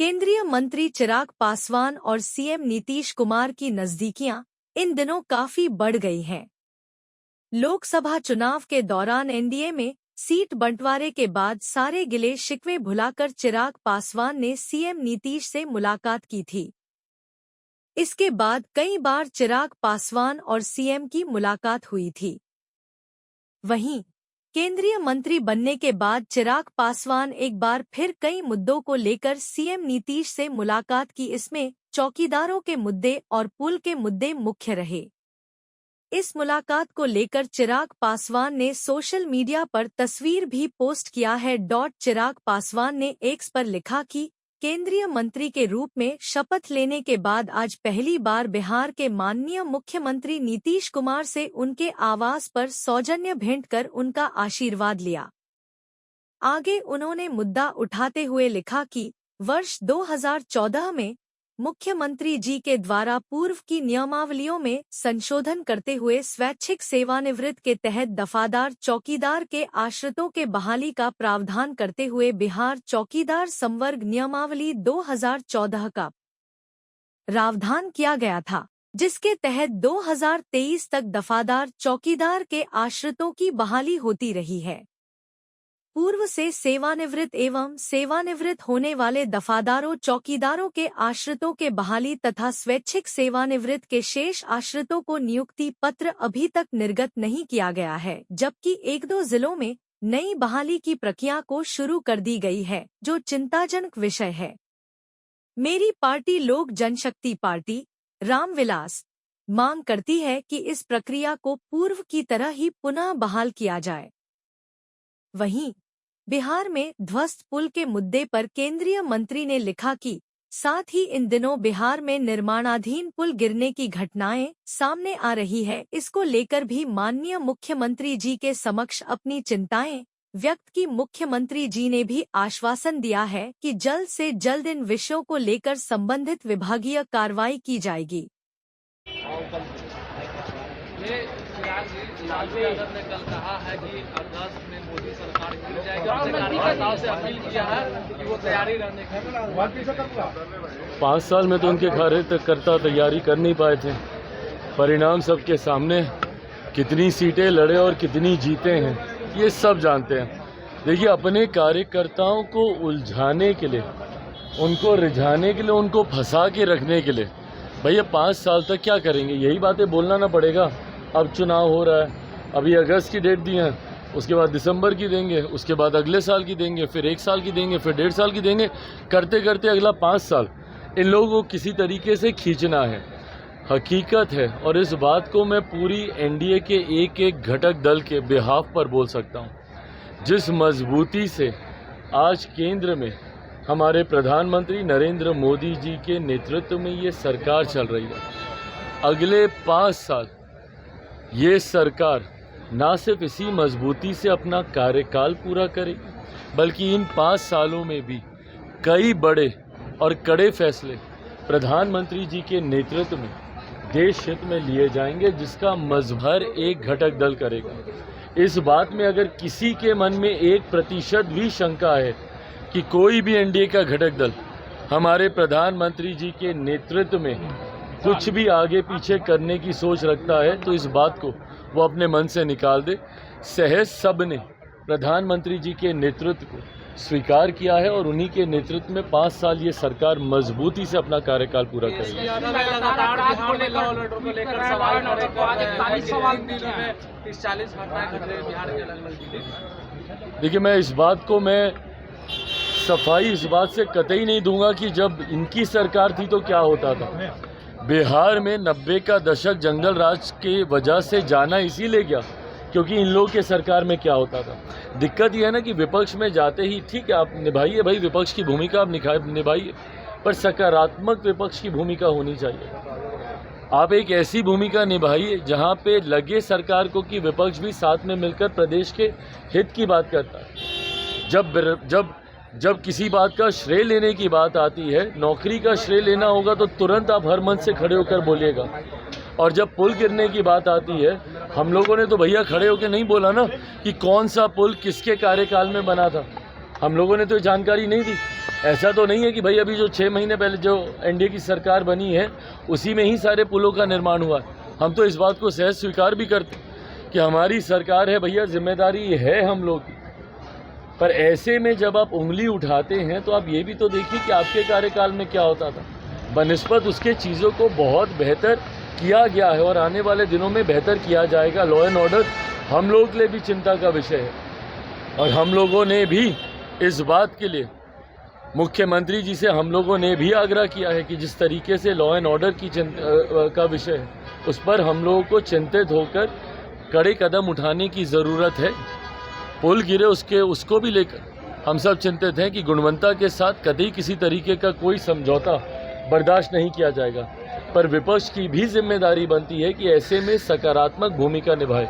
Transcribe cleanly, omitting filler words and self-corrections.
केंद्रीय मंत्री चिराग पासवान और सीएम नीतीश कुमार की नजदीकियां इन दिनों काफी बढ़ गई हैं। लोकसभा चुनाव के दौरान एनडीए में सीट बंटवारे के बाद सारे गिले शिकवे भुलाकर चिराग पासवान ने सीएम नीतीश से मुलाकात की थी। इसके बाद कई बार चिराग पासवान और सीएम की मुलाकात हुई थी। वहीं केंद्रीय मंत्री बनने के बाद चिराग पासवान एक बार फिर कई मुद्दों को लेकर सीएम नीतीश से मुलाकात की। इसमें चौकीदारों के मुद्दे और पुल के मुद्दे मुख्य रहे। इस मुलाकात को लेकर चिराग पासवान ने सोशल मीडिया पर तस्वीर भी पोस्ट किया है। चिराग पासवान ने एक्स पर लिखा कि केंद्रीय मंत्री के रूप में शपथ लेने के बाद आज पहली बार बिहार के माननीय मुख्यमंत्री नीतीश कुमार से उनके आवास पर सौजन्य भेंट कर उनका आशीर्वाद लिया। आगे उन्होंने मुद्दा उठाते हुए लिखा कि वर्ष 2014 में मुख्यमंत्री जी के द्वारा पूर्व की नियमावलियों में संशोधन करते हुए स्वैच्छिक सेवानिवृत्त के तहत दफादार चौकीदार के आश्रितों के बहाली का प्रावधान करते हुए बिहार चौकीदार संवर्ग नियमावली 2014 का प्रावधान किया गया था, जिसके तहत 2023 तक दफादार चौकीदार के आश्रितों की बहाली होती रही है। पूर्व से सेवानिवृत्त एवं सेवानिवृत्त होने वाले दफादारों चौकीदारों के आश्रितों के बहाली तथा स्वैच्छिक सेवानिवृत्त के शेष आश्रितों को नियुक्ति पत्र अभी तक निर्गत नहीं किया गया है, जबकि 1-2 जिलों में नई बहाली की प्रक्रिया को शुरू कर दी गई है, जो चिंताजनक विषय है। मेरी पार्टी लोक जनशक्ति पार्टी रामविलास मांग करती है कि इस प्रक्रिया को पूर्व की तरह ही पुनः बहाल किया जाए। वहीं बिहार में ध्वस्त पुल के मुद्दे पर केंद्रीय मंत्री ने लिखा कि साथ ही इन दिनों बिहार में निर्माणाधीन पुल गिरने की घटनाएं सामने आ रही है। इसको लेकर भी माननीय मुख्यमंत्री जी के समक्ष अपनी चिंताएं व्यक्त की। मुख्यमंत्री जी ने भी आश्वासन दिया है कि जल्द से जल्द इन विषयों को लेकर संबंधित विभागीय कार्रवाई की जाएगी। लालू यादव ने कल कहा है कि अगस्त में मोदी सरकार गिर जाएगी। कार्यकर्ताओं से अपील किया है कि वो तैयारी रहने की। 5 साल में तो उनके कार्यकर्ता तैयारी कर नहीं पाए थे। परिणाम सबके सामने, कितनी सीटें लड़े और कितनी जीते हैं ये सब जानते हैं। देखिए, अपने कार्यकर्ताओं को उलझाने के लिए, उनको रिझाने के लिए, उनको फंसा के रखने के लिए भैया 5 साल तक क्या करेंगे, यही बातें बोलना ना पड़ेगा। अब चुनाव हो रहा है, अभी अगस्त की डेट दी है, उसके बाद दिसंबर की देंगे, उसके बाद अगले साल की देंगे, फिर 1 साल की देंगे, फिर 1.5 साल की देंगे। करते करते अगला 5 साल इन लोगों को किसी तरीके से खींचना है। हकीकत है, और इस बात को मैं पूरी एनडीए के एक एक घटक दल के बिहाफ पर बोल सकता हूँ। जिस मजबूती से आज केंद्र में हमारे प्रधानमंत्री नरेंद्र मोदी जी के नेतृत्व में ये सरकार चल रही है, अगले 5 साल ये सरकार ना सिर्फ इसी मजबूती से अपना कार्यकाल पूरा करेगी, बल्कि इन 5 सालों में भी कई बड़े और कड़े फैसले प्रधानमंत्री जी के नेतृत्व में देश हित में लिए जाएंगे, जिसका मजहर एक घटक दल करेगा। इस बात में अगर किसी के मन में 1% भी शंका है कि कोई भी एनडीए का घटक दल हमारे प्रधानमंत्री जी के नेतृत्व में कुछ भी आगे पीछे करने की सोच रखता है, तो इस बात को वो अपने मन से निकाल दे। सहज सब ने प्रधानमंत्री जी के नेतृत्व को स्वीकार किया है और उन्हीं के नेतृत्व में 5 साल ये सरकार मजबूती से अपना कार्यकाल पूरा करेगी। देखिए, मैं इस बात को सफाई इस बात से कतई नहीं दूंगा कि जब इनकी सरकार थी तो क्या होता था। बिहार में 90 का दशक जंगल राज के वजह से जाना इसीलिए गया क्योंकि इन लोगों के सरकार में क्या होता था। दिक्कत यह है ना कि विपक्ष में जाते ही ठीक है, आप निभाइए भाई, विपक्ष की भूमिका आप निभाइए, पर सकारात्मक विपक्ष की भूमिका होनी चाहिए। आप एक ऐसी भूमिका निभाइए जहां पे लगे सरकार को कि विपक्ष भी साथ में मिलकर प्रदेश के हित की बात करता है। जब किसी बात का श्रेय लेने की बात आती है, नौकरी का श्रेय लेना होगा तो तुरंत आप हर मंच से खड़े होकर बोलिएगा। और जब पुल गिरने की बात आती है, हम लोगों ने तो भैया खड़े होकर नहीं बोला ना कि कौन सा पुल किसके कार्यकाल में बना था। हम लोगों ने तो जानकारी नहीं दी। ऐसा तो नहीं है कि भाई अभी जो 6 महीने पहले जो एनडीए की सरकार बनी है उसी में ही सारे पुलों का निर्माण हुआ है। हम तो इस बात को सहज स्वीकार भी करते कि हमारी सरकार है भैया, जिम्मेदारी है हम लोग की। पर ऐसे में जब आप उंगली उठाते हैं तो आप ये भी तो देखिए कि आपके कार्यकाल में क्या होता था। बनिस्बत उसके चीज़ों को बहुत बेहतर किया गया है और आने वाले दिनों में बेहतर किया जाएगा। लॉ एंड ऑर्डर हम लोग के लिए भी चिंता का विषय है और हम लोगों ने भी इस बात के लिए मुख्यमंत्री जी से हम लोगों ने भी आग्रह किया है कि जिस तरीके से लॉ एंड ऑर्डर की का विषय है उस पर हम लोगों को चिंतित होकर कड़े कदम उठाने की ज़रूरत है। पुल गिरे उसको भी लेकर हम सब चिंतित हैं कि गुणवत्ता के साथ कतई किसी तरीके का कोई समझौता बर्दाश्त नहीं किया जाएगा। पर विपक्ष की भी जिम्मेदारी बनती है कि ऐसे में सकारात्मक भूमिका निभाए।